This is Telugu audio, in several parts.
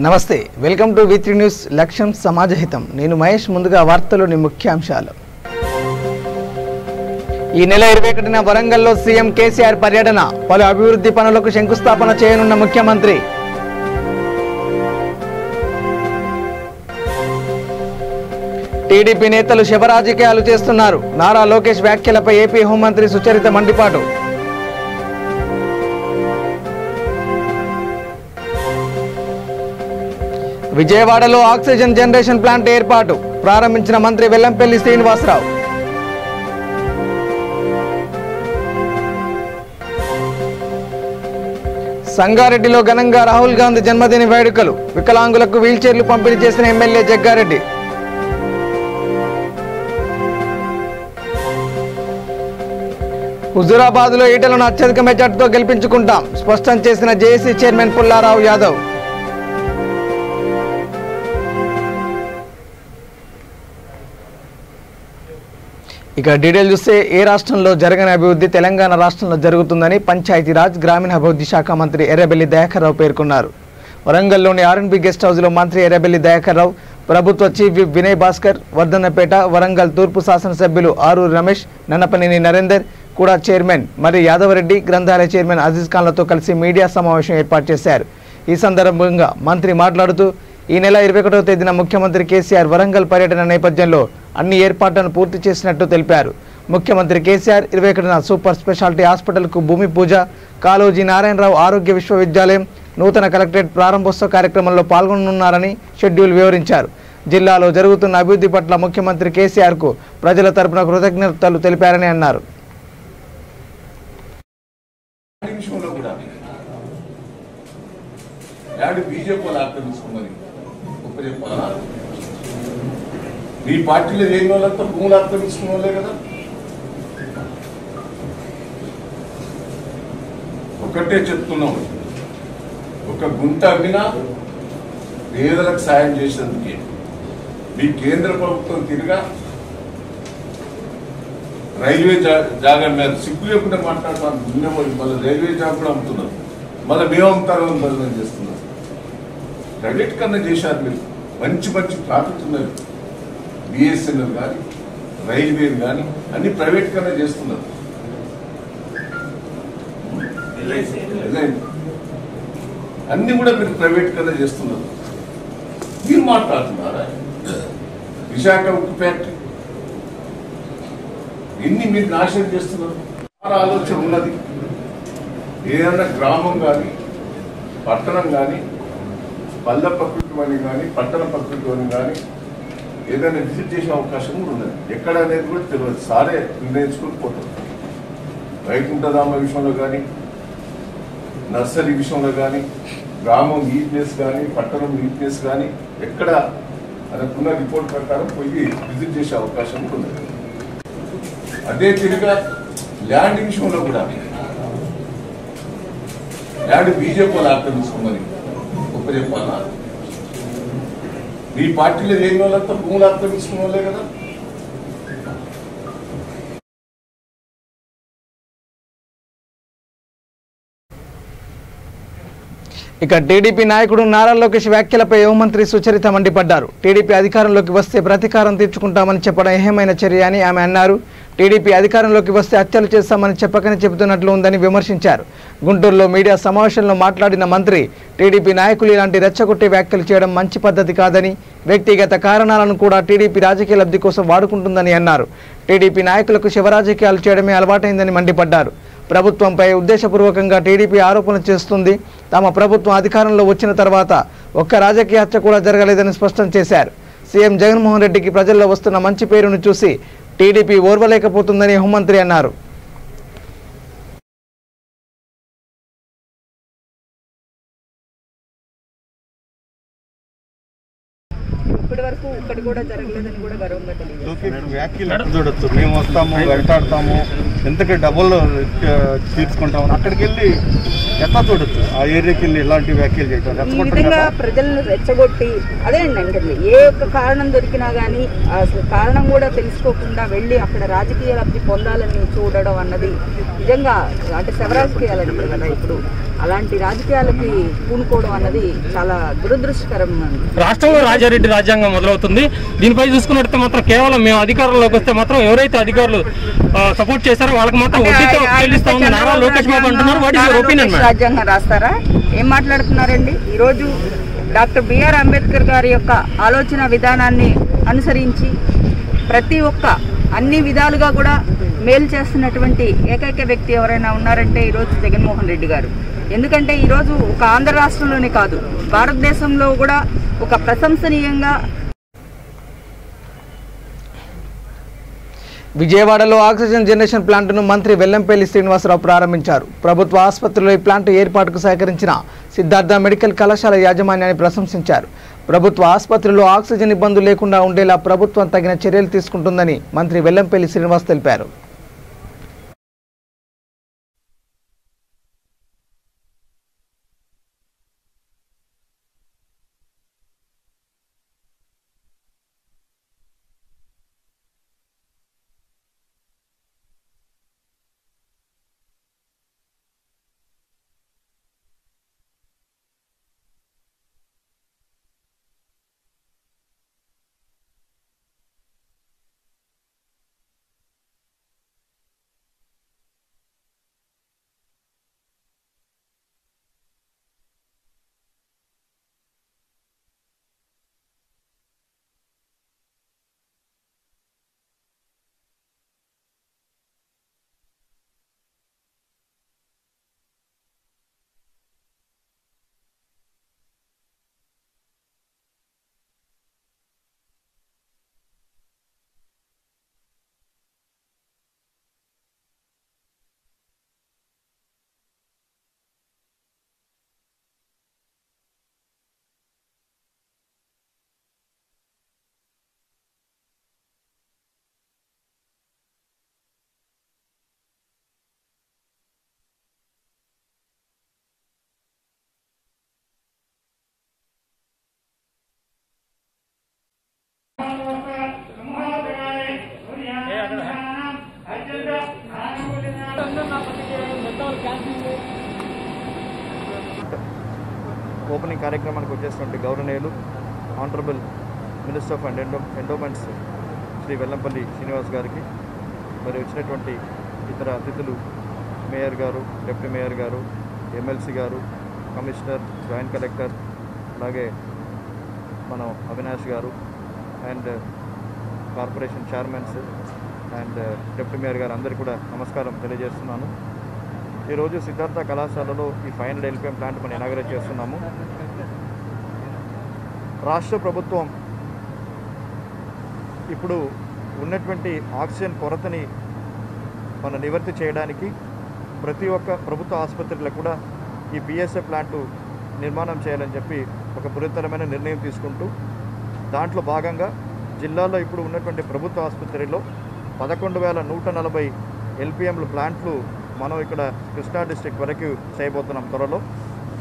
నమస్తే, వెల్కమ్ టు V3 న్యూస్. లక్ష్యం సమాజహితం. నేను మహేష్. ముందుగా వార్తలోని ముఖ్యాంశాలు. ఈ నెల 21న వరంగల్లో సీఎం కేసీఆర్ పర్యటన. పలు అభివృద్ధి పనులకు శంకుస్థాపన చేయనున్న ముఖ్యమంత్రి. టీడీపీ నేతలు శివరాజకీయాలు చేస్తున్నారు. నారా లోకేష్ వ్యాఖ్యలపై ఏపీ హోంమంత్రి సుచరిత మండిపాటు. విజయవాడలో ఆక్సిజన్ జనరేషన్ ప్లాంట్ ఏర్పాటు. ప్రారంభించిన మంత్రి వెల్లంపల్లి శ్రీనివాసరావు. సంగారెడ్డిలో ఘనంగా రాహుల్ గాంధీ జన్మదిన వేడుకలు. వికలాంగులకు వీల్చైర్లు పంపిణీ చేసిన ఎమ్మెల్యే జగ్గారెడ్డి. హుజూరాబాద్లో ఈటలను అత్యధిక మెజార్టీతో గెలిపించుకుంటాం స్పష్టం చేసిన జేఏసీ చైర్మన్ పుల్లారావు యాదవ్. ఇక డీటెయిల్ చూస్తే ఏ రాష్ట్రంలో జరగని అభివృద్ధి తెలంగాణ రాష్ట్రంలో జరుగుతుందని పంచాయతీరాజ్ గ్రామీణాభివృద్ధి శాఖ మంత్రి ఎర్రబెల్లి దయాకర్ రావు పేర్కొన్నారు. వరంగల్లోని R&B గెస్ట్ హౌస్లో మంత్రి ఎర్రబెల్లి దయాకర్ రావు, ప్రభుత్వ చీఫ్ విప్ వినయ్ భాస్కర్, వర్ధన్నపేట, వరంగల్ తూర్పు శాసనసభ్యులు ఆరూరి రమేష్, నన్నపనేని నరేందర్, కూడా చైర్మన్ మరి యాదవరెడ్డి, గ్రంథాలయ చైర్మన్ అజీజ్ ఖాన్లతో కలిసి మీడియా సమావేశం ఏర్పాటు చేశారు. ఈ సందర్భంగా మంత్రి మాట్లాడుతూ ఈ నెల 21వ తేదీన ముఖ్యమంత్రి కేసీఆర్ వరంగల్ పర్యటన నేపథ్యంలో అన్ని ఏర్పాట్లను పూర్తి చేసినట్టు తెలిపారు. ముఖ్యమంత్రి కేసీఆర్ 21న సూపర్ స్పెషాలిటీ హాస్పిటల్కు భూమి పూజ, కాళోజీ నారాయణరావు ఆరోగ్య విశ్వవిద్యాలయం, నూతన కలెక్టరేట్ ప్రారంభోత్సవ కార్యక్రమంలో పాల్గొనున్నారని షెడ్యూల్ వివరించారు. జిల్లాలో జరుగుతున్న అభివృద్ధి పట్ల ముఖ్యమంత్రి కేసీఆర్కు ప్రజల తరపున కృతజ్ఞతలు తెలిపారని అన్నారు. మీ పార్టీలో చేయని వాళ్ళంతా భూములు ఆక్రమించుకున్న వాళ్ళే కదా. ఒకటే చెప్తున్నాం, ఒక గుంట అమ్మినా పేదలకు సాయం చేసేందుకే. మీ కేంద్ర ప్రభుత్వం తిరిగా రైల్వే జాగా మీద సిగ్గు లేకుండా మాట్లాడుతున్నాను. మళ్ళీ రైల్వే జాబ్ కూడా అమ్ముతున్నారు, మళ్ళీ మేము అమ్ముతారని బదిలీ చేస్తున్నారు. ప్రైవేట్ కన్నా చేశారు మీరు. మంచి మంచి ప్రాఫిట్ ఉన్నది. BSNL కానీ రైల్వే కానీ అన్ని ప్రైవేట్ కన్నా చేస్తున్నారు. అన్ని కూడా మీరు ప్రైవేట్ కన్నా చేస్తున్నారు. మీరు మాట్లాడుతున్నారా? విశాఖ ఉక్కు ఫ్యాక్టరీ ఎన్ని మీరు నాశనం చేస్తున్నారు. చాలా ఆలోచన ఉన్నది. ఏదైనా గ్రామం కానీ పట్టణం కానీ పల్లె ప్రకృతి అని కానీ పట్టణ ప్రకృతి అని కానీ ఏదైనా విజిట్ చేసే అవకాశం కూడా ఉన్నది. ఎక్కడ అనేది కూడా తెలియదు. సారే నిర్ణయించుకుని పోతారు. వైకుంఠధామ విషయంలో కానీ నర్సరీ విషయంలో కానీ గ్రామం నీట్నెస్ కానీ పట్టణం నీట్నెస్ కానీ ఎక్కడ అనుకున్న రిపోర్ట్ ప్రకారం పోయి విజిట్ చేసే అవకాశం కూడా ఉన్నది. అదే తిరిగా ల్యాండ్ విషయంలో కూడా ల్యాండ్ బీజేపీ వాళ్ళు ఆక్రమించుకోమని గొప్ప చెప్పాలా. మీ పార్టీలో చేయని వాళ్ళంతా భూములు ఆక్రమించుకున్న వాళ్ళే కదా. ఇక టీడీపీ నాయకుడు నారా లోకేష్ వ్యాఖ్యలపై హోంమంత్రి సుచరిత మండిపడ్డారు. టీడీపీ అధికారంలోకి వస్తే ప్రతీకారం తీర్చుకుంటామని చెప్పడం ఏహమైన చర్య అని ఆమె అన్నారు. టీడీపీ అధికారంలోకి వస్తే హత్యలు చేస్తామని చెప్పకని చెబుతున్నట్లు ఉందని విమర్శించారు. గుంటూరులో మీడియా సమావేశంలో మాట్లాడిన మంత్రి టీడీపీ నాయకులు ఇలాంటి రెచ్చగొట్టే వ్యాఖ్యలు చేయడం మంచి పద్ధతి కాదని, వ్యక్తిగత కారణాలను కూడా టీడీపీ రాజకీయ లబ్ధి కోసం వాడుకుంటుందని అన్నారు. టీడీపీ నాయకులకు శివరాజకీయాలు చేయడమే అలవాటైందని మండిపడ్డారు. ప్రభుత్వంపై ఉద్దేశపూర్వకంగా టీడీపీ ఆరోపణలు చేస్తుంది. తమ ప్రభుత్వం అధికారంలో వచ్చిన తర్వాత ఒక్క రాజకీయ హత్య కూడా జరగలేదని స్పష్టం చేశారు. సీఎం జగన్మోహన్ రెడ్డికి ప్రజల్లో వస్తున్న మంచి పేరును చూసి టీడీపీ ఓర్వలేకపోతుందని హోంమంత్రి అన్నారు. ఇప్పటివరకు ఒక్కటి కూడా జరగలేదని కూడా గర్వంగా తెలియదు. చూడొచ్చు, మేము వస్తాము వెంటాడతాము, ఎంతకి డబ్బులు తీర్చుకుంటాము, అక్కడికి వెళ్ళి ఎట్లా చూడొచ్చు. ఆ ఏరియాకి వెళ్ళి ఇలాంటి వ్యాఖ్యలు చేయటం ఈ విధంగా ప్రజలను రెచ్చగొట్టి అదే అండి ఏ ఒక్క కారణం దొరికినా కానీ అసలు కారణం కూడా తెలుసుకోకుండా వెళ్ళి అక్కడ రాజకీయ లబ్ధి పొందాలని చూడడం అన్నది నిజంగా అంటే శివరాజకీయాలంటారు కదా. ఇప్పుడు అలాంటి రాజకీయాలకి పూనుకోవడం అన్నది చాలా దురదృష్టకరం. రాష్ట్రంలో రాజారెడ్డి రాజ్యాంగం మొదలవుతుంది. దీనిపై చూసుకున్నట్టు మాత్రం కేవలం మేము అధికారంలోకి వస్తే మాత్రం ఎవరైతే అధికారులు సపోర్ట్ చేశారో వాళ్ళకి మాత్రం వడ్డీతో చెల్లిస్తా ఉంది నారా లోకేష్ బాబు అంటున్నారు. What is your opinion? రాజ్యాంగం రాస్తారా? ఏం మాట్లాడుతున్నారండి? ఈరోజు డాక్టర్ బిఆర్ అంబేద్కర్ గారి యొక్క ఆలోచన విధానాన్ని అనుసరించి ప్రతి ఒక్క అన్ని విధాలుగా కూడా మేలు చేస్తున్నటువంటి ఏకైక వ్యక్తి ఎవరైనా ఉన్నారంటే ఈరోజు జగన్మోహన్ రెడ్డి గారు. ఎందుకంటే ఈరోజు ఒక ఆంధ్ర రాష్ట్రంలోనే కాదు, భారతదేశంలో కూడా ఒక ప్రశంసనీయంగా. విజయవాడలో ఆక్సిజన్ జనరేషన్ ప్లాంట్ను మంత్రి వెల్లంపల్లి శ్రీనివాసరావు ప్రారంభించారు. ప్రభుత్వ ఆసుపత్రిలో ఈ ప్లాంట్ ఏర్పాటుకు సహకరించిన సిద్ధార్థ మెడికల్ కళాశాల యాజమాన్యాన్ని ప్రశంసించారు. ప్రభుత్వ ఆసుపత్రిలో ఆక్సిజన్ ఇబ్బందులు లేకుండా ఉండేలా ప్రభుత్వం తగిన చర్యలు తీసుకుంటుందని మంత్రి వెల్లంపల్లి శ్రీనివాస్ తెలిపారు. ఓపెనింగ్ కార్యక్రమానికి వచ్చేటువంటి గౌరవనీయులు honourable minister of endowments Shri Vellampalli Srinivas గారికి, మరి వచ్చినటువంటి ఇతర అతిథులు మేయర్ గారు, డిప్యూటీ మేయర్ గారు, ఎమ్మెల్సీ గారు, కమిషనర్, జాయింట్ కలెక్టర్, అలాగే మనం అవినాష్ గారు and corporation chairmans and deputy mayor గారు అందరికీ కూడా నమస్కారం తెలియజేస్తున్నాను. ఈరోజు సిద్ధార్థ కళాశాలలో ఈ ఫైనల్ ఎల్పిఎం ప్లాంట్ మనం ఇనాగరేట్ చేస్తున్నాము. రాష్ట్ర ప్రభుత్వం ఇప్పుడు ఉన్నటువంటి ఆక్సిజన్ కొరతని మనం నివర్తి చేయడానికి ప్రతి ఒక్క ప్రభుత్వ ఆసుపత్రుల్లో కూడా ఈ పిఎస్ఏ ప్లాంటు నిర్మాణం చేయాలని చెప్పి ఒక బృహత్తరమైన నిర్ణయం తీసుకుంటూ దాంట్లో భాగంగా జిల్లాలో ఇప్పుడు ఉన్నటువంటి ప్రభుత్వ ఆసుపత్రిలో 11,140 ఎల్పిఎంలు ప్లాంట్లు మనం ఇక్కడ కృష్ణా డిస్ట్రిక్ట్ వరకు చేయబోతున్నాం త్వరలో.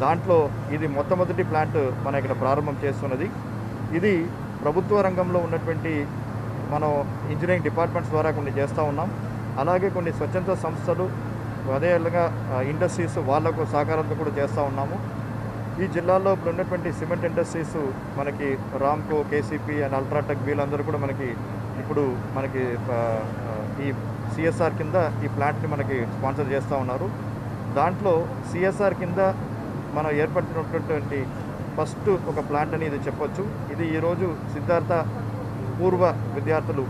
దాంట్లో ఇది మొట్టమొదటి ప్లాంట్ మనం ఇక్కడ ప్రారంభం చేస్తున్నది. ఇది ప్రభుత్వ రంగంలో ఉన్నటువంటి మనం ఇంజనీరింగ్ డిపార్ట్మెంట్స్ ద్వారా కొన్ని చేస్తూ ఉన్నాం. అలాగే కొన్ని స్వచ్ఛంద సంస్థలు, అదేవిధంగా ఇండస్ట్రీస్ వాళ్ళకు సహకారంతో కూడా చేస్తూ ఉన్నాము. ఈ జిల్లాలో ఇప్పుడు ఉన్నటువంటి సిమెంట్ ఇండస్ట్రీస్ మనకి రామ్కో, కేసీపీ అండ్ అల్ట్రాటెక్ వీళ్ళందరూ కూడా మనకి ఇప్పుడు మనకి ఈ సిఎస్ఆర్ కింద ఈ ప్లాంట్ని మనకి స్పాన్సర్ చేస్తూ ఉన్నారు. దాంట్లో సిఎస్ఆర్ కింద మనం ఏర్పడుతున్నటువంటి ఫస్ట్ ఒక ప్లాంట్ అని ఇది చెప్పొచ్చు. ఇది ఈరోజు సిద్ధార్థ పూర్వ విద్యార్థులు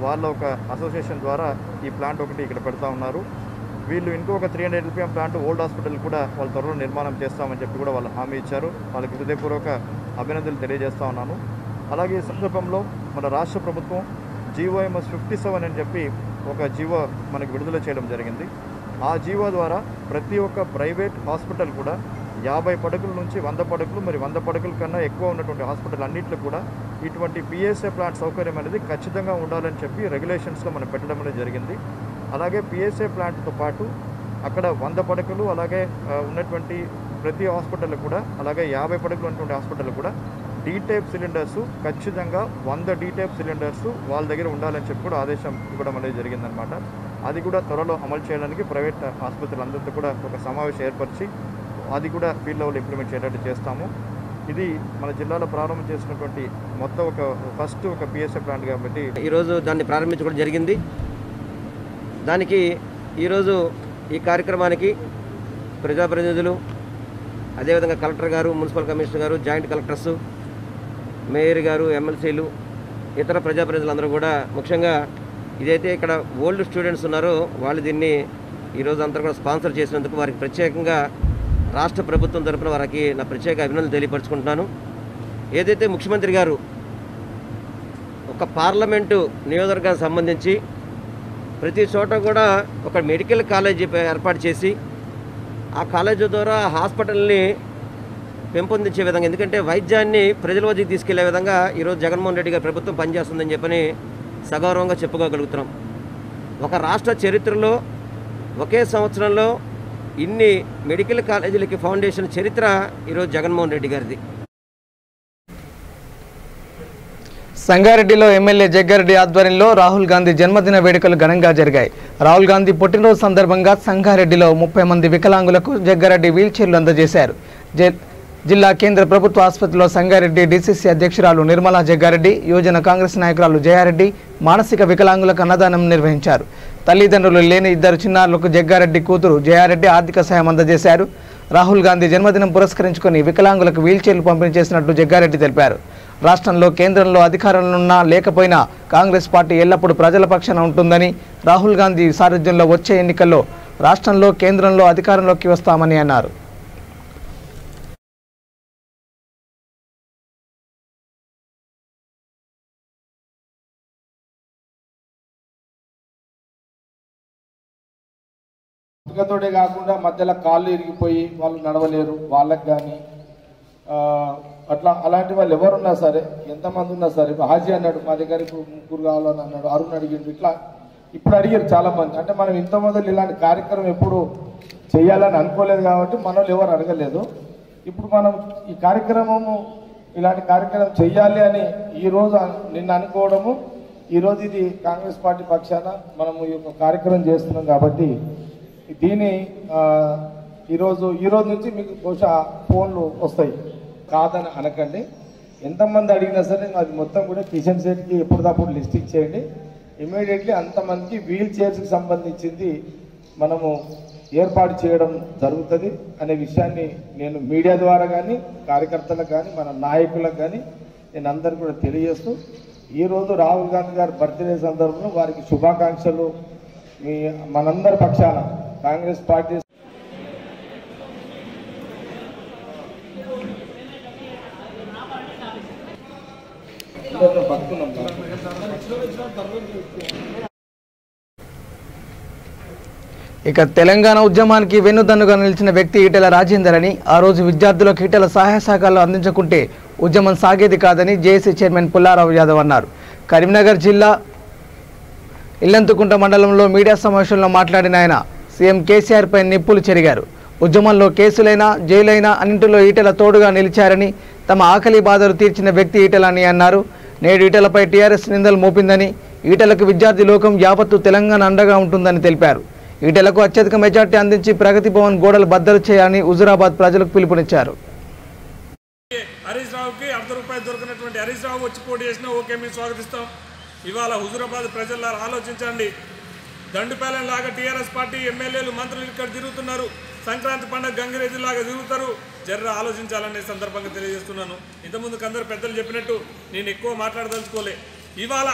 వాళ్ళ ఒక అసోసియేషన్ ద్వారా ఈ ప్లాంట్ ఒకటి ఇక్కడ పెడతా ఉన్నారు. వీళ్ళు ఇంకొక 300 ఎల్పిఎం ప్లాంట్ ఓల్డ్ హాస్పిటల్ కూడా వాళ్ళ త్వరలో నిర్మాణం చేస్తామని చెప్పి కూడా వాళ్ళు హామీ ఇచ్చారు. వాళ్ళకి హృదయపూర్వక అభినందనలు తెలియజేస్తూ ఉన్నాను. అలాగే ఈ సందర్భంలో మన రాష్ట్ర ప్రభుత్వం GOMS 57 అని చెప్పి ఒక జీవో మనకి విడుదల చేయడం జరిగింది. ఆ జీవో ద్వారా ప్రతి ఒక్క ప్రైవేట్ హాస్పిటల్ కూడా 50 పడకల నుంచి 100 పడకలు, మరి 100 పడకల కన్నా ఎక్కువ ఉన్నటువంటి హాస్పిటల్ అన్నింటిలో కూడా ఇటువంటి పిఎస్ఏ ప్లాంట్ సౌకర్యం అనేది ఖచ్చితంగా ఉండాలని చెప్పి రెగ్యులేషన్స్లో మనం పెట్టడం అనేది జరిగింది. అలాగే పిఎస్ఏ ప్లాంట్తో పాటు అక్కడ 100 పడకలు అలాగే ఉన్నటువంటి ప్రతి హాస్పిటల్ కూడా, అలాగే 50 పడకలు ఉన్నటువంటి హాస్పిటల్ కూడా డీటైప్ సిలిండర్స్ ఖచ్చితంగా 100 డీటైప్ సిలిండర్స్ వాళ్ళ దగ్గర ఉండాలని చెప్పి కూడా ఆదేశం ఇవ్వడం అనేది జరిగిందనమాట. అది కూడా త్వరలో అమలు చేయడానికి ప్రైవేట్ ఆసుపత్రులందరితో కూడా ఒక సమావేశం ఏర్పరిచి అది కూడా ఫీల్డ్ లెవెల్ ఇంప్లిమెంట్ చేయడానికి చేస్తాము. ఇది మన జిల్లాలో ప్రారంభం చేసినటువంటి మొత్తం ఫస్ట్ ఒక పిఎస్ఏ ప్లాంట్ కాబట్టి ఈరోజు దాన్ని ప్రారంభించడం జరిగింది. దానికి ఈరోజు ఈ కార్యక్రమానికి ప్రజాప్రతినిధులు, అదేవిధంగా కలెక్టర్ గారు, మున్సిపల్ కమిషనర్ గారు, జాయింట్ కలెక్టర్స్, మేయర్ గారు, ఎమ్మెల్సీలు, ఇతర ప్రజాప్రతినిధులందరూ కూడా, ముఖ్యంగా ఇదైతే ఇక్కడ ఓల్డ్ స్టూడెంట్స్ ఉన్నారో వాళ్ళు దీన్ని ఈరోజు అంతా కూడా స్పాన్సర్ చేసినందుకు వారికి ప్రత్యేకంగా రాష్ట్ర ప్రభుత్వం తరఫున వారికి నా ప్రత్యేక అభినందనలు తెలియపరుచుకుంటున్నాను. ఏదైతే ముఖ్యమంత్రి గారు ఒక పార్లమెంటు నియోజకవర్గానికి సంబంధించి ప్రతి చోట కూడా ఒక మెడికల్ కాలేజీ ఏర్పాటు చేసి ఆ కాలేజీ ద్వారా హాస్పిటల్ని పెంపొందించే విధంగా, ఎందుకంటే వైద్యాన్ని ప్రజల వద్దకు తీసుకెళ్లే విధంగా ఈరోజు జగన్మోహన్ రెడ్డి గారి ప్రభుత్వం పనిచేస్తుందని చెప్పని సగౌరవంగా చెప్పుకోగలుగుతున్నాం. ఒక రాష్ట్ర చరిత్రలో ఒకే సంవత్సరంలో ఇన్ని మెడికల్ కాలేజీలకి ఫౌండేషన్ చరిత్ర ఈరోజు జగన్మోహన్ రెడ్డి గారిది. సంగారెడ్డిలో ఎమ్మెల్యే జగ్గారెడ్డి ఆధ్వర్యంలో రాహుల్ గాంధీ జన్మదిన వేడుకలు ఘనంగా జరిగాయి. రాహుల్ గాంధీ పుట్టినరోజు సందర్భంగా సంగారెడ్డిలో 30 మంది వికలాంగులకు జగ్గారెడ్డి వీల్చైర్లు అందజేశారు. జిల్లా కేంద్ర ప్రభుత్వ ఆసుపత్రిలో సంగారెడ్డి డీసీసీ అధ్యక్షురాలు నిర్మలా జగ్గారెడ్డి, యువజన కాంగ్రెస్ నాయకురాలు జయారెడ్డి మానసిక వికలాంగులకు అన్నదానం నిర్వహించారు. తల్లిదండ్రులు లేని 2 చిన్నారులకు జగ్గారెడ్డి కూతురు జయారెడ్డి ఆర్థిక సాయం అందజేశారు. రాహుల్ గాంధీ జన్మదినం పురస్కరించుకొని వికలాంగులకు వీల్చైర్లు పంపిణీ చేసినట్లు జగ్గారెడ్డి తెలిపారు. రాష్ట్రంలో కేంద్రంలో అధికారంలోన్నా లేకపోయినా కాంగ్రెస్ పార్టీ ఎల్లప్పుడూ ప్రజల పక్షాన ఉంటుందని, రాహుల్ గాంధీ సారథ్యంలో వచ్చే ఎన్నికల్లో రాష్ట్రంలో కేంద్రంలో అధికారంలోకి వస్తామని అన్నారు. పుట్టుకతోటే కాకుండా మధ్యలో కాళ్ళు ఇరిగిపోయి వాళ్ళు నడవలేరు, వాళ్ళకి కానీ అలాంటి వాళ్ళు ఎవరున్నా సరే, ఎంతమంది ఉన్నా సరే, హాజీ అన్నాడు మా దగ్గర ఇప్పుడు 3 కావాలని అన్నాడు, అరుణ్ అడిగిండు, ఇట్లా ఇప్పుడు అడిగారు చాలా మంది. అంటే మనం ఇంత మొదలు ఇలాంటి కార్యక్రమం ఎప్పుడు చేయాలని అనుకోలేదు కాబట్టి మనల్ని ఎవరు అడగలేదు. ఇప్పుడు మనం ఈ కార్యక్రమము ఇలాంటి కార్యక్రమం చెయ్యాలి అని ఈరోజు నిన్న అనుకోవడము, ఈరోజు ఇది కాంగ్రెస్ పార్టీ పక్షాన మనము ఈ యొక్క కార్యక్రమం చేస్తున్నాం కాబట్టి దీన్ని ఈరోజు నుంచి మీకు బహుశా ఫోన్లు వస్తాయి, కాదని అనకండి. ఎంతమంది అడిగినా సరే అది మొత్తం కూడా కిషన్ సెట్కి ఎప్పటికప్పుడు లిస్ట్ ఇచ్చేయండి. ఇమీడియట్లీ అంతమందికి వీల్ చైర్స్కి సంబంధించింది మనము ఏర్పాటు చేయడం జరుగుతుంది అనే విషయాన్ని నేను మీడియా ద్వారా కానీ, కార్యకర్తలకు కానీ, మన నాయకులకు కానీ నేను అందరికీ కూడా తెలియజేస్తూ, ఈరోజు రాహుల్ గాంధీ గారి బర్త్డే సందర్భంలో వారికి శుభాకాంక్షలు మనందరి పక్షాన కాంగ్రెస్ పార్టీ ఇక తెలంగాణ ఉద్యమానికి వెన్నుదన్నుగా నిలిచిన వ్యక్తి ఈటెల రాజేందర్ అని, ఆ రోజు విద్యార్థులకు ఈటెల సహాయ సహకారాలు అందించకుంటే ఉద్యమం సాగేది కాదని జేఏసీ చైర్మన్ పుల్లారావు యాదవ్ అన్నారు. కరీంనగర్ జిల్లా ఇల్లంతుకుంట మండలంలో మీడియా సమావేశంలో మాట్లాడిన ఆయన సీఎం కేసీఆర్ పై నిప్పులు చెరిగారు. ఉద్యమంలో కేసులైనా జైలైనా అన్నింటిలో ఈటెల తోడుగా నిలిచారని, తమ ఆకలి బాధలు తీర్చిన వ్యక్తి ఈటెల అని అన్నారు. నేడు ఈటెలపై టీఆర్ఎస్ నిందలు మోపిందని, ఈటెలకు విద్యార్థి లోకం యావత్తు తెలంగాణ అండగా ఉంటుందని తెలిపారు. ఈటెలకు అత్యధిక మెజార్టీ అందించి ప్రగతి భవన్ గోడలు బద్దలు చేయాలని హుజురాబాద్ ప్రజలకు పిలుపునిచ్చారు. హరీష్ రావుకి ₹1 దొరికినటువంటి హరీష్ రావు వచ్చి పోటీ చేసినా ఓకే, మేము స్వాగతిస్తాం. ఇవాళ హుజురాబాద్ ప్రజలారా ఆలోచించండి. దండుపాలెం లాగా టీఆర్ఎస్ పార్టీ ఎమ్మెల్యేలు, మంత్రులు ఇక్కడ తిరుగుతున్నారు. సంక్రాంతి పండుగ గంగిరెద్దులాగా తిరుగుతారు. జర్ర ఆలోచించాలనే సందర్భంగా తెలియజేస్తున్నాను. ఇంతకుముందుకు అందరు పెద్దలు చెప్పినట్టు నేను ఎక్కువ మాట్లాడదలుచుకోలే. ఇవాళ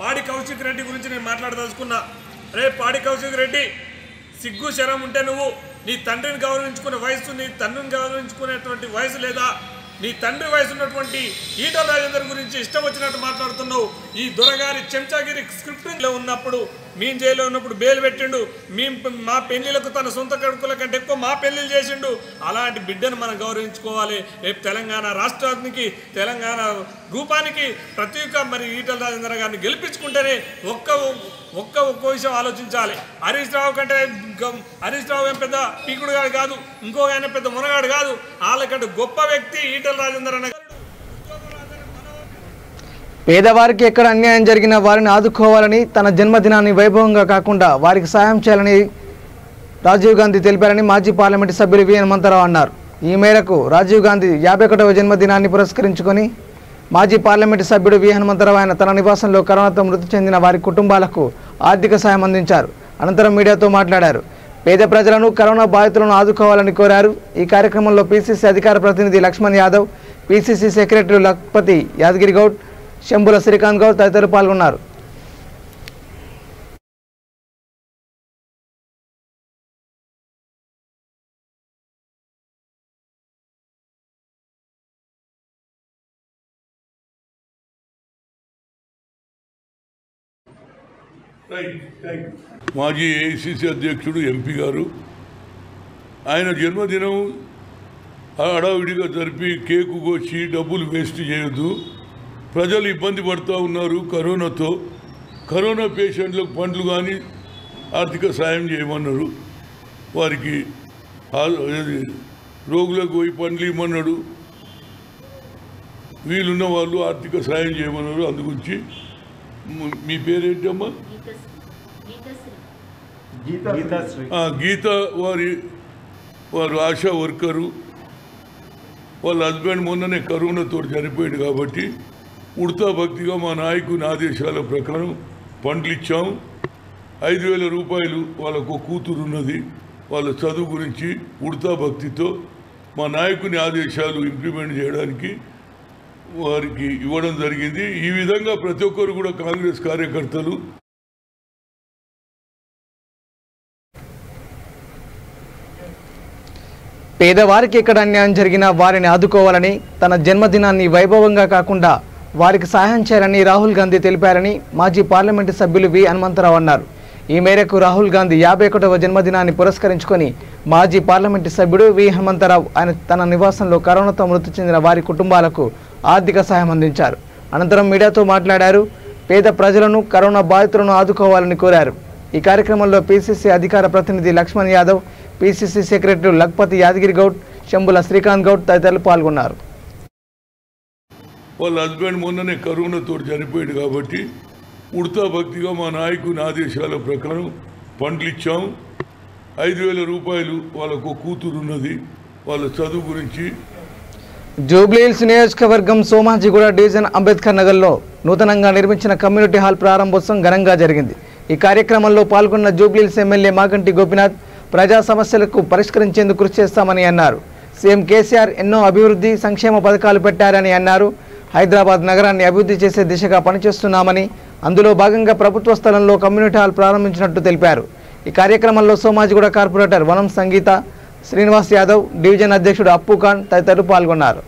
పాడి కౌశిక్ రెడ్డి గురించి నేను మాట్లాడదలుచుకున్నా. రే పాడి కౌశిక్ రెడ్డి, సిగ్గు శరం ఉంటే నువ్వు నీ తండ్రిని గౌరవించుకునే వయసు, నీ తండ్రిని గౌరవించుకునేటువంటి వయసు లేదా? నీ తండ్రి వయసు ఉన్నటువంటి ఈటెల రాజేందర్ గురించి ఇష్టం వచ్చినట్టు మాట్లాడుతున్నావు. ఈ దొరగారి చెంచాగిరి స్క్రిప్ట్లో ఉన్నప్పుడు, మేము జైల్లో ఉన్నప్పుడు బెయిల్ పెట్టిండు. మా పెళ్లిలకు తన సొంత కొడుకుల కంటే ఎక్కువ మా పెళ్లిళ్ళు చేసిండు. అలాంటి బిడ్డను మనం గౌరవించుకోవాలి. రేపు తెలంగాణ రాష్ట్రానికి, తెలంగాణ రూపానికి ప్రతి ఒక్క మరి ఈటెల రాజేందర్ గారిని గెలిపించుకుంటేనే ఒక్క విషయం ఆలోచించాలి. హరీష్ రావు కంటే హరీష్ రావు ఏం పెద్ద పీకుడుగాడు కాదు, ఇంకో ఆయన పెద్ద మునగాడు కాదు. వాళ్ళకంటే గొప్ప వ్యక్తి ఈటెల రాజేందర్ అనే. పేదవారికి ఎక్కడ అన్యాయం జరిగినా వారిని ఆదుకోవాలని, తన జన్మదినాన్ని వైభవంగా కాకుండా వారికి సాయం చేయాలని రాజీవ్ గాంధీ తెలిపారని మాజీ పార్లమెంటు సభ్యులు వి హనుమంతరావు అన్నారు. ఈ మేరకు రాజీవ్ గాంధీ 51వ జన్మదినాన్ని పురస్కరించుకొని మాజీ పార్లమెంటు సభ్యుడు వి హనుమంతరావు ఆయన తన నివాసంలో కరోనాతో మృతి చెందిన వారి కుటుంబాలకు ఆర్థిక సాయం అందించారు. అనంతరం మీడియాతో మాట్లాడారు. పేద ప్రజలను కరోనా బాధితులను ఆదుకోవాలని కోరారు. ఈ కార్యక్రమంలో పిసిసి అధికార ప్రతినిధి లక్ష్మణ్ యాదవ్, పిసిసి సెక్రటరీ లక్పతి యాదగిరి గౌడ్, శంభుల శ్రీకాంత్ గౌడ్ తదితరులు పాల్గొన్నారు. మాజీ ఏఐసిసి అధ్యక్షుడు ఎంపీ గారు ఆయన జన్మదినం హడావిడిగా జరిపి కేకు కోసి డబ్బులు వేస్ట్ చేయొద్దు. ప్రజలు ఇబ్బంది పడుతూ ఉన్నారు కరోనాతో. కరోనా పేషెంట్లకు పండ్లు కానీ ఆర్థిక సాయం చేయమన్నారు. వారికి రోగులకు పోయి పండ్లు ఇవ్వమన్నాడు. వీలున్న వాళ్ళు ఆర్థిక సాయం చేయమన్నారు. అందుగురించి మీ పేరేంటమ్మా? గీత వారు ఆశా వర్కరు. వాళ్ళ హస్బెండ్ మొన్ననే కరోనాతో చనిపోయాడు కాబట్టి ఉడతా భక్తిగా మా నాయకుని ఆదేశాల ప్రకారం పండ్లు ఇచ్చాం. 5,000 రూపాయలు వాళ్ళకు కూతురు ఉన్నది, వాళ్ళ చదువు గురించి ఉడతా భక్తితో మా నాయకుని ఆదేశాలు ఇంప్లిమెంట్ చేయడానికి వారికి ఇవ్వడం జరిగింది. ఈ విధంగా ప్రతి ఒక్కరు కూడా కాంగ్రెస్ కార్యకర్తలు పేదవారికి ఎక్కడ అన్యాయం జరిగినా వారిని ఆదుకోవాలని, తన జన్మదినాన్ని వైభవంగా కాకుండా వారికి సహాయం చేయాలని రాహుల్ గాంధీ తెలిపారని మాజీ పార్లమెంటు సభ్యులు వి హనుమంతరావు అన్నారు. ఈ మేరకు రాహుల్ గాంధీ 51వ జన్మదినాన్ని పురస్కరించుకొని మాజీ పార్లమెంటు సభ్యుడు వి హనుమంతరావు ఆయన తన నివాసంలో కరోనాతో మృతి చెందిన వారి కుటుంబాలకు ఆర్థిక సహాయం అందించారు. అనంతరం మీడియాతో మాట్లాడారు. పేద ప్రజలను కరోనా బాధితులను ఆదుకోవాలని కోరారు. ఈ కార్యక్రమంలో పిసిసి అధికార ప్రతినిధి లక్ష్మణ్ యాదవ్, పిసిసి సెక్రటరీ లక్పతి యాదగిరి గౌడ్, శంభుల శ్రీకాంత్ గౌడ్ తదితరులు పాల్గొన్నారు. వాళ్ళ హస్బెండ్ మొన్ననే కరోనాతో చనిపోయాడు కాబట్టి ఉడతా భక్తిగా మా నాయకుని ఆదేశాల ప్రకారం పండ్లు ఇచ్చాం. 5,000 రూపాయలు వాళ్ళకు కూతురు ఉన్నది, వాళ్ళ చదువు గురించి. జూబ్లీహిల్స్ నియోజకవర్గం సోమాజిగూడ డివిజన్ అంబేద్కర్ నగర్లో నూతనంగా నిర్మించిన కమ్యూనిటీ హాల్ ప్రారంభోత్సవం ఘనంగా జరిగింది. ఈ కార్యక్రమంలో పాల్గొన్న జూబ్లీహిల్స్ ఎమ్మెల్యే మాగంటి గోపినాథ్ ప్రజా సమస్యలకు పరిష్కరించేందుకు కృషి చేస్తామని అన్నారు. సీఎం కేసీఆర్ ఎన్నో అభివృద్ధి సంక్షేమ పథకాలు పెట్టారని అన్నారు. హైదరాబాద్ నగరాన్ని అభివృద్ధి చేసే దిశగా పనిచేస్తున్నామని, అందులో భాగంగా ప్రభుత్వ స్థలంలో కమ్యూనిటీ హాల్ ప్రారంభించినట్టు తెలిపారు. ఈ కార్యక్రమంలో సోమాజిగూడ కార్పొరేటర్ వనం సంగీత, శ్రీనివాస్ యాదవ్, డివిజన్ అధ్యక్షుడు అప్పు ఖాన్ తదితరులు పాల్గొన్నారు.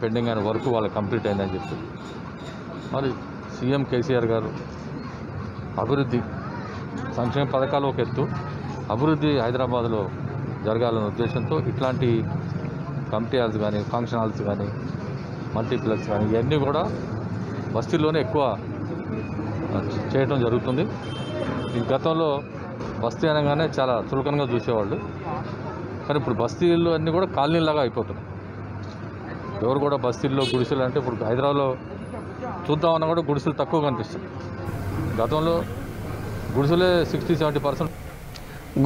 పెండింగ్ అయిన వర్క్ వాళ్ళకి కంప్లీట్ అయిందని చెప్పి మరి సీఎం కేసీఆర్ గారు అభివృద్ధి సంక్షేమ పథకాలు ఒక ఎత్తు, అభివృద్ధి హైదరాబాద్లో జరగాలనే ఉద్దేశంతో ఇట్లాంటి కమిటీ హాల్స్ కానీ, ఫంక్షన్ హాల్స్ కానీ, మల్టీప్లెక్స్ కానీ ఇవన్నీ కూడా బస్తీల్లోనే ఎక్కువ చేయటం జరుగుతుంది. ఈ గతంలో బస్తీ అనగానే చాలా చులకనగా చూసేవాళ్ళు, కానీ ఇప్పుడు బస్తీల్లో అన్నీ కూడా కాలనీలాగా అయిపోతున్నాయి. ఎవరు కూడా బస్తీల్లో గుడిసెలు అంటే ఇప్పుడు హైదరాబాద్లో చూద్దామన్నా కూడా గుడిసెలు తక్కువ కనిపిస్తాయి. గతంలో గుడిసెలే 60-70%.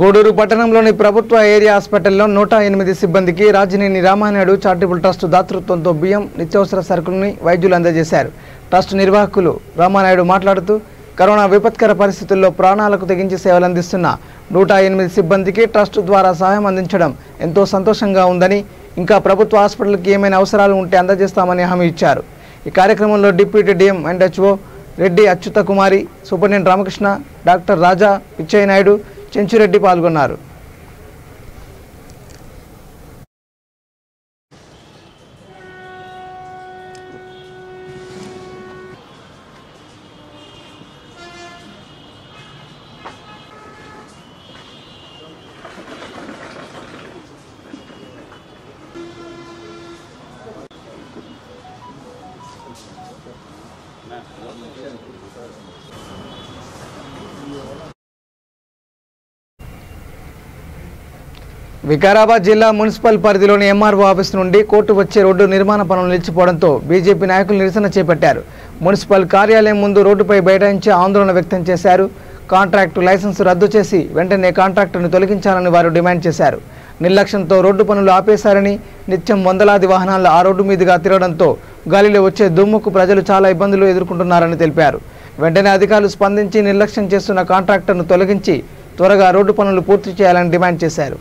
గూడూరు పట్టణంలోని ప్రభుత్వ ఏరియా హాస్పిటల్లో 108 సిబ్బందికి రాజినేని రామానాయుడు చారిటబుల్ ట్రస్ట్ దాతృత్వంతో బియ్యం, నిత్యావసర సరుకులని వైద్యులు అందజేశారు. ట్రస్ట్ నిర్వాహకులు రామానాయుడు మాట్లాడుతూ కరోనా విపత్కర పరిస్థితుల్లో ప్రాణాలకు తెగించి సేవలందిస్తున్న 108 సిబ్బందికి ట్రస్ట్ ద్వారా సహాయం అందించడం ఎంతో సంతోషంగా ఉందని, ఇంకా ప్రభుత్వ హాస్పిటల్కి ఏమైనా అవసరాలు ఉంటే అందజేస్తామని హామీ ఇచ్చారు. ఈ కార్యక్రమంలో deputy DM and HO Reddy Achyuta Kumari, superintendent Ramakrishna, doctor Raja, Pichchaiah Naidu, Chenchureddy పాల్గొన్నారు. వికారాబాద్ జిల్లా మున్సిపల్ పరిధిలోని ఎంఆర్ఓ ఆఫీస్ నుండి కోర్టు వచ్చే రోడ్డు నిర్మాణ పనులు నిలిచిపోవడంతో బీజేపీ నాయకులు నిరసన చేపట్టారు. మున్సిపల్ కార్యాలయం ముందు రోడ్డుపై బైఠాయించి ఆందోళన వ్యక్తం చేశారు. కాంట్రాక్టు లైసెన్స్ రద్దు చేసి వెంటనే కాంట్రాక్టును తొలగించాలని వారు డిమాండ్ చేశారు. నిర్లక్ష్యంతో రోడ్డు పనులు ఆపేశారని, నిత్యం వందలాది వాహనాలు ఆ రోడ్డు మీదుగా తిరగడంతో గాలిలో వచ్చే దుమ్ముకు ప్రజలు చాలా ఇబ్బందులు ఎదుర్కొంటున్నారని తెలిపారు. వెంటనే అధికారులు స్పందించి నిర్లక్ష్యం చేస్తున్న కాంట్రాక్టర్ను తొలగించి త్వరగా రోడ్డు పనులు పూర్తి చేయాలని డిమాండ్ చేశారు.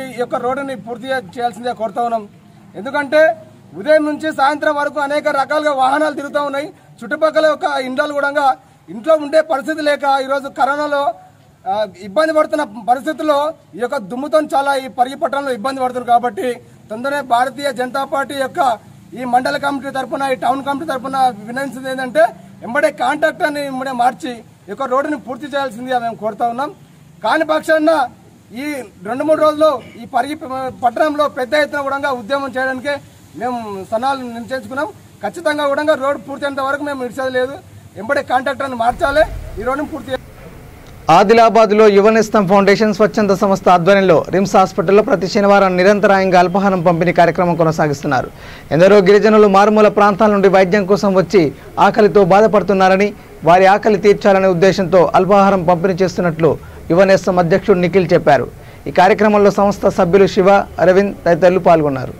ఈ యొక్క రోడ్డుని పూర్తి చేయాల్సిందే కోరుతా ఉన్నాం. ఎందుకంటే ఉదయం నుంచి సాయంత్రం వరకు అనేక రకాలుగా వాహనాలు తిరుగుతూ ఉన్నాయి. చుట్టుపక్కల యొక్క ఇండ్లు కూడా ఇంట్లో ఉండే పరిస్థితి లేక ఈరోజు కరోనాలో ఇబ్బంది పడుతున్న పరిస్థితుల్లో ఈ యొక్క దుమ్ముతో చాలా ఈ పరిగిపట్టణంలో ఇబ్బంది పడుతున్నారు. కాబట్టి తొందరనే భారతీయ జనతా పార్టీ యొక్క ఈ మండల కమిటీ తరఫున, ఈ టౌన్ కమిటీ తరఫున వినయించింది ఏంటంటే ఎంబడే కాంట్రాక్టర్ని మార్చి ఈ యొక్క రోడ్డుని పూర్తి చేయాల్సిందిగా మేము కోరుతా ఉన్నాం. కాని పక్షాన ఈ 2-3 రోజుల్లో ఈ పట్టణంలో పెద్ద ఎత్తున కూడా ఉద్యమం చేయడానికి మేము సన్నాలు నిశ్చయించుకున్నాం. ఖచ్చితంగా కూడా రోడ్డు పూర్తయినంత వరకు మేము ఇడిచేది లేదు. ఎంబడే కాంట్రాక్టర్ని మార్చాలి. ఈ రోడ్డును పూర్తి. ఆదిలాబాద్లో యువనేస్తం ఫౌండేషన్ స్వచ్ఛంద సంస్థ ఆధ్వర్యంలో రిమ్స్ హాస్పిటల్లో ప్రతి శనివారం నిరంతరాయంగా అల్పాహారం పంపిణీ కార్యక్రమం కొనసాగిస్తున్నారు. ఎందరో గిరిజనులు మారుమూల ప్రాంతాల నుండి వైద్యం కోసం వచ్చి ఆకలితో బాధపడుతున్నారని, వారి ఆకలి తీర్చాలనే ఉద్దేశంతో అల్పాహారం పంపిణీ చేస్తున్నట్లు యువనేస్తం అధ్యక్షుడు నిఖిల్ చెప్పారు. ఈ కార్యక్రమంలో సంస్థ సభ్యులు శివ, అరవింద్ తదితరులు పాల్గొన్నారు.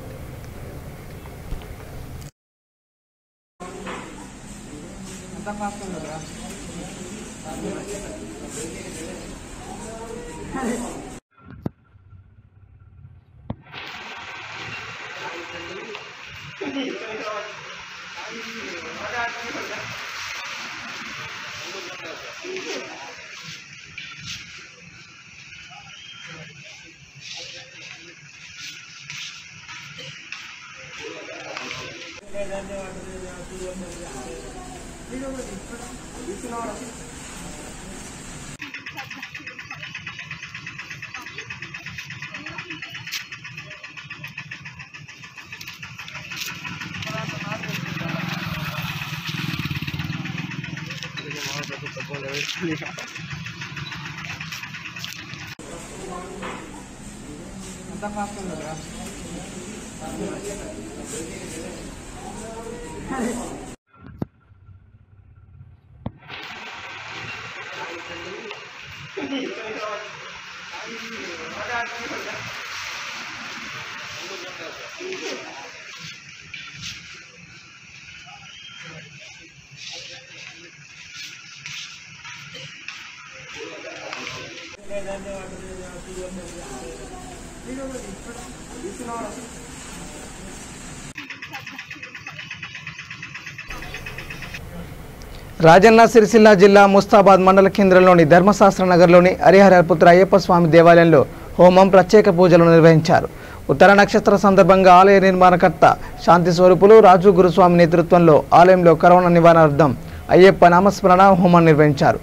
రాజన్న సిరిసిల్ల జిల్లా ముస్తాబాద్ మండల కేంద్రంలోని ధర్మశాస్త్ర నగర్లోని హరిహరపుత్ర అయ్యప్ప స్వామి దేవాలయంలో హోమం, ప్రత్యేక పూజలు నిర్వహించారు. ఉత్తర నక్షత్ర సందర్భంగా ఆలయ నిర్మాణకర్త శాంతి స్వరూపులు రాజు గురుస్వామి నేతృత్వంలో ఆలయంలో కరోనా నివారణార్థం అయ్యప్ప నామస్మరణ హోమం నిర్వహించారు.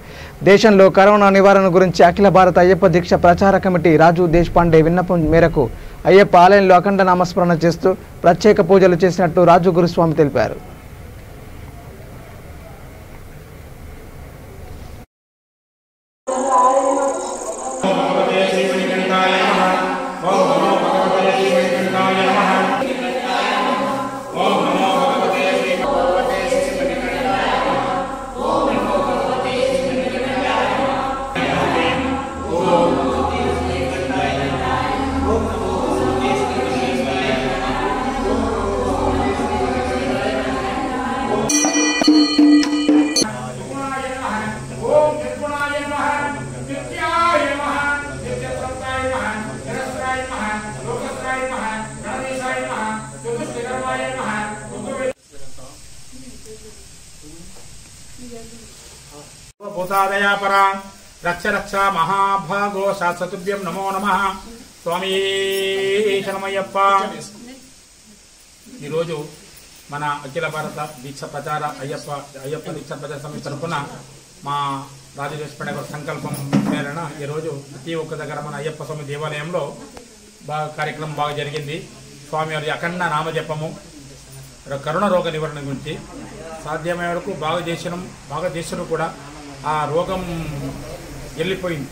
దేశంలో కరోనా నివారణ గురించి అఖిల భారత అయ్యప్ప దీక్ష ప్రచార కమిటీ రాజు దేశపాండే విన్నపం మేరకు అయ్యప్ప ఆలయంలో అఖండ నామస్మరణ చేస్తూ ప్రత్యేక పూజలు చేసినట్టు రాజు గురుస్వామి తెలిపారు. భూతాదయాపరా రక్ష రక్ష మహాభాగో శాశ్వతుభ్యం నమో నమః స్వామి శరణమయ్యప్ప. ఈరోజు మన అఖిల భారత దీక్ష ప్రచార అయ్యప్ప దీక్ష ప్రచార సమితి తరఫున మా రాజదేశపడే సంకల్పం మేరన ఈరోజు ప్రతి ఒక్క దగ్గర మన అయ్యప్ప స్వామి దేవాలయంలో కార్యక్రమం బాగా జరిగింది. స్వామి వారి అఖండ నామజపము, కరుణ రోగ నివారణ గురించి సాధ్యమయ్యే వరకు బాగా చేసినా కూడా ఆ రోగం వెళ్ళిపోయింది.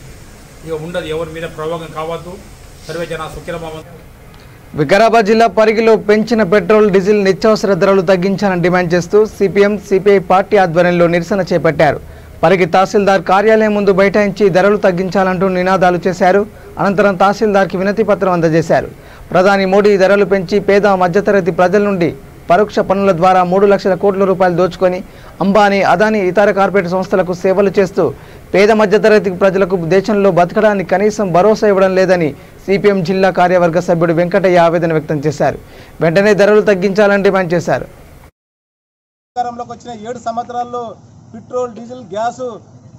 ఇక ఉండదు, ఎవరి మీద ప్రయోగం కావద్దు. సర్వే జన సుఖిరభవంతు. వికారాబాద్ జిల్లా పరిగిలో పెంచిన పెట్రోల్ డీజిల్ నిత్యావసర ధరలు తగ్గించాలని డిమాండ్ చేస్తూ సిపిఎం సిపిఐ పార్టీ ఆధ్వర్యంలో నిరసన చేపట్టారు. పరిగి తహసీల్దార్ కార్యాలయం ముందు బైఠాయించి ధరలు తగ్గించాలంటూ నినాదాలు చేశారు. అనంతరం తహసీల్దార్కి వినతి పత్రం అందజేశారు. ప్రధాని మోడీ ధరలు పెంచి పేద మధ్యతరగతి ప్రజల నుండి పరోక్ష పన్నుల ద్వారా 3 లక్షల కోట్ల రూపాయలు దోచుకొని అంబానీ, అదానీ, ఇతర కార్పొరేట్ సంస్థలకు సేవలు చేస్తూ పేద మధ్యతరగతి ప్రజలకు దేశంలో బతకడానికి కనీసం భరోసా ఇవ్వడం లేదని సిపిఎం జిల్లా కార్యవర్గ సభ్యుడు వెంకటయ్య ఆవేదన వ్యక్తం చేశారు. వెంటనే ధరలు తగ్గించాలని డిమాండ్ చేశారు. వచ్చిన 7 సంవత్సరాల్లో పెట్రోల్, డీజిల్, గ్యాసు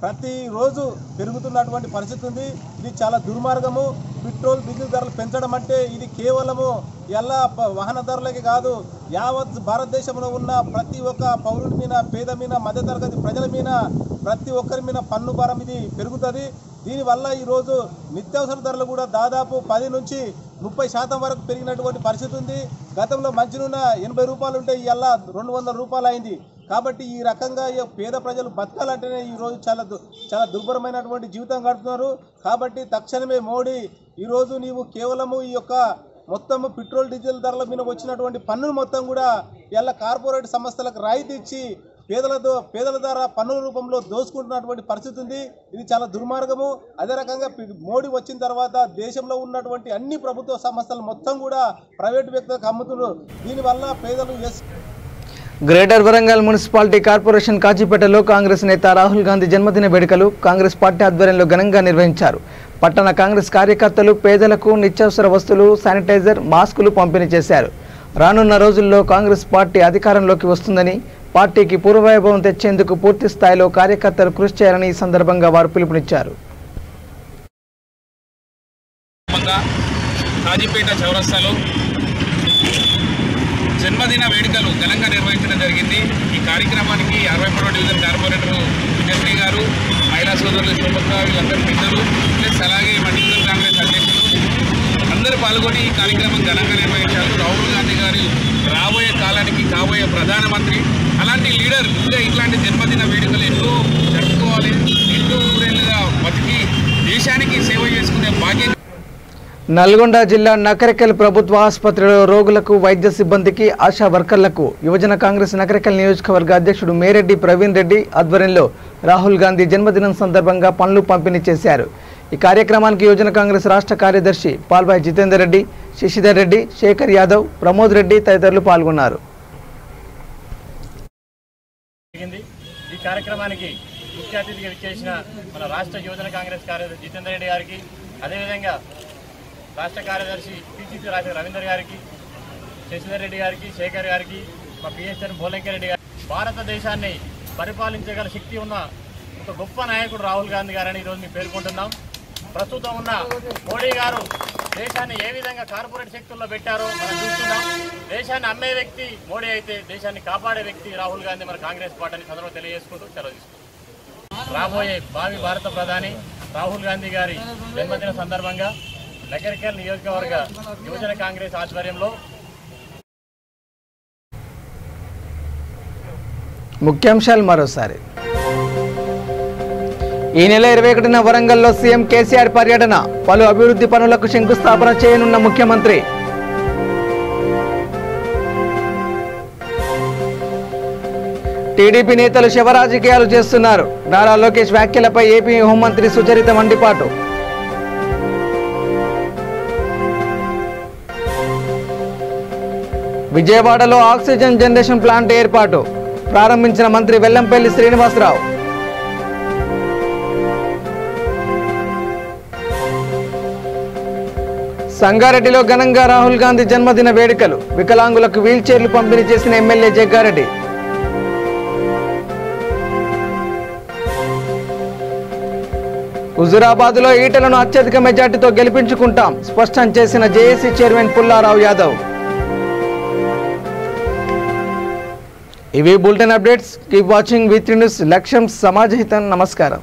ప్రతిరోజు పెరుగుతున్నటువంటి పరిస్థితి ఉంది. ఇది చాలా దుర్మార్గము. పెట్రోల్, డీజిల్ ధరలు పెంచడం అంటే ఇది కేవలము ఎలా వాహనదారులకి కాదు, యావత్ భారతదేశంలో ఉన్న ప్రతి ఒక్క పౌరుడి మీద, పేద మీద, మధ్యతరగతి ప్రజల మీద, ప్రతి ఒక్కరి మీద పన్ను భారం ఇది పెరుగుతుంది. దీనివల్ల ఈరోజు నిత్యావసర ధరలు కూడా దాదాపు 10 నుంచి 30% వరకు పెరిగినటువంటి పరిస్థితి ఉంది. గతంలో మంచి నూనె 80 రూపాయలు ఉంటే ఇవాళ 200 రూపాయలు అయింది. కాబట్టి ఈ రకంగా పేద ప్రజలు బతకాలంటేనే ఈరోజు చాలా దుర్భరమైనటువంటి జీవితం గడుపుతున్నారు. కాబట్టి తక్షణమే మోడీ ఈరోజు నీవు కేవలము ఈ యొక్క మొత్తము పెట్రోల్, డీజిల్ ధరల మీద వచ్చినటువంటి పన్నును మొత్తం కూడా ఇలా కార్పొరేట్ సంస్థలకు రాయితీ ఇచ్చి పేదల ద్వారా పన్నుల రూపంలో దోసుకుంటున్నటువంటి పరిస్థితి ఉంది. ఇది చాలా దుర్మార్గము. అదే రకంగా మోడీ వచ్చిన తర్వాత దేశంలో ఉన్నటువంటి అన్ని ప్రభుత్వ సంస్థలు మొత్తం కూడా ప్రైవేటు వ్యక్తులకు అమ్ముతున్నారు. దీనివల్ల పేదలు గ్రేటర్ వరంగల్ మున్సిపాలిటీ కార్పొరేషన్ కాజీపేటలో కాంగ్రెస్ నేత రాహుల్ గాంధీ జన్మదిన వేడుకలు కాంగ్రెస్ పార్టీ ఆధ్వర్యంలో ఘనంగా నిర్వహించారు. పట్టణ కాంగ్రెస్ కార్యకర్తలు పేదలకు నిత్యావసర వస్తువులు, శానిటైజర్, మాస్కులు పంపిణీ చేశారు. రానున్న రోజుల్లో కాంగ్రెస్ పార్టీ అధికారంలోకి వస్తుందని, పార్టీకి పూర్వవైభవం తెచ్చేందుకు పూర్తి స్థాయిలో కార్యకర్తలు కృషి చేయాలని ఈ సందర్భంగా వారు పిలుపునిచ్చారు. కాజీపేట చౌరస్తాలో జన్మదిన వేడుకలు ఘనంగా నిర్వహించడం జరిగింది. ఈ కార్యక్రమానికి 63వ డివిజన్ కార్పొరేటర్ విజయశ్రీ గారు, మహిళా సోదరులు శోభక్క, వీళ్ళందరూ పెద్దలు ప్లస్ అలాగే మా డివిజన్ కాంగ్రెస్ అధ్యక్షులు అందరూ పాల్గొని ఈ కార్యక్రమం ఘనంగా నిర్వహించారు. రాహుల్ గాంధీ గారు రాబోయే కాలానికి కాబోయే ప్రధానమంత్రి. అలాంటి లీడర్ ఇంకా ఇట్లాంటి జన్మదిన వేడుకలు ఎన్నో జరుపుకోవాలి. ఎన్నో ఊరేళ్ళుగా బతికి దేశానికి సేవ చేసుకునే భాగ్యం. నల్గొండ జిల్లా నకరికల్ ప్రభుత్వ ఆసుపత్రిలో రోగులకు, వైద్య సిబ్బందికి, ఆశా వర్కర్లకు యువజన కాంగ్రెస్ నకరికల్ నియోజకవర్గ అధ్యక్షుడు మేరెడ్డి ప్రవీణ్ రెడ్డి ఆధ్వర్యంలో రాహుల్ గాంధీ జన్మదినం సందర్భంగా పండ్లు పంపిణీ చేశారు. ఈ కార్యక్రమానికి యువజన కాంగ్రెస్ రాష్ట్ర కార్యదర్శి పాల్బాయ్ జితేందర్ రెడ్డి, శశిధర్ రెడ్డి, శేఖర్ యాదవ్, ప్రమోద్ రెడ్డి తదితరులు పాల్గొన్నారు. ఈ కార్యక్రమానికి ముఖ్య అతిథిగా విచ్చేసిన మన రాష్ట్ర యువజన కాంగ్రెస్ కార్యదర్శి జితేందర్ రెడ్డి గారికి, అదేవిధంగా రాష్ట్ర కార్యదర్శి పిసిసి రాజు రవీందర్ గారికి, శశిధర్ రెడ్డి గారికి, శేఖర్ గారికి, మా పిఎస్ఎన్ భోలంకర్ గారికి, భారతదేశాన్ని పరిపాలించగల శక్తి ఉన్న ఒక గొప్ప నాయకుడు రాహుల్ గాంధీ గారని ఈరోజు మేము పేర్కొంటున్నాం. ప్రస్తుతం ఉన్న మోడీ గారు దేశాన్ని ఏ విధంగా కార్పొరేట్ శక్తుల్లో పెట్టారో మనం చూస్తున్నాం. దేశాన్ని అమ్మే వ్యక్తి మోడీ అయితే దేశాన్ని కాపాడే వ్యక్తి రాహుల్ గాంధీ మన కాంగ్రెస్ పార్టీని సందర్భంగా తెలియజేసుకుంటూ సెలవు తీసుకుంటాం. రాబోయే భావి భారత ప్రధాని రాహుల్ గాంధీ గారి జన్మదిన సందర్భంగా నకరికల్ నియోజకవర్గ యువజన కాంగ్రెస్ ఆధ్వర్యంలో ముఖ్యాంశాలు మరోసారి. ఈ నెల 21న వరంగల్లో సీఎం కేసీఆర్ పర్యటన, పలు అభివృద్ధి పనులకు శంకుస్థాపన చేయనున్న ముఖ్యమంత్రి. టీడీపీ నేతలు శివరాజకీయాలు చేస్తున్నారు, నారా లోకేష్ వ్యాఖ్యలపై ఏపీ హోంమంత్రి సుచరిత మండిపాటు. విజయవాడలో ఆక్సిజన్ జనరేషన్ ప్లాంట్ ఏర్పాటు, ప్రారంభించిన మంత్రి వెల్లంపల్లి శ్రీనివాసరావు. సంగారెడ్డిలో ఘనంగా రాహుల్ గాంధీ జన్మదిన వేడుకలు, వికలాంగులకు వీల్చైర్లు పంపిణీ చేసిన ఎమ్మెల్యే జగ్గారెడ్డి. హుజూరాబాద్లో ఈటలను అత్యధిక మెజార్టీతో గెలిపించుకుంటాం స్పష్టం చేసిన జేఏసీ చైర్మన్ పుల్లారావు యాదవ్. ఇవి bulletin updates. Keep watching V3 news. లక్ష్యం సమాజహితం. నమస్కారం.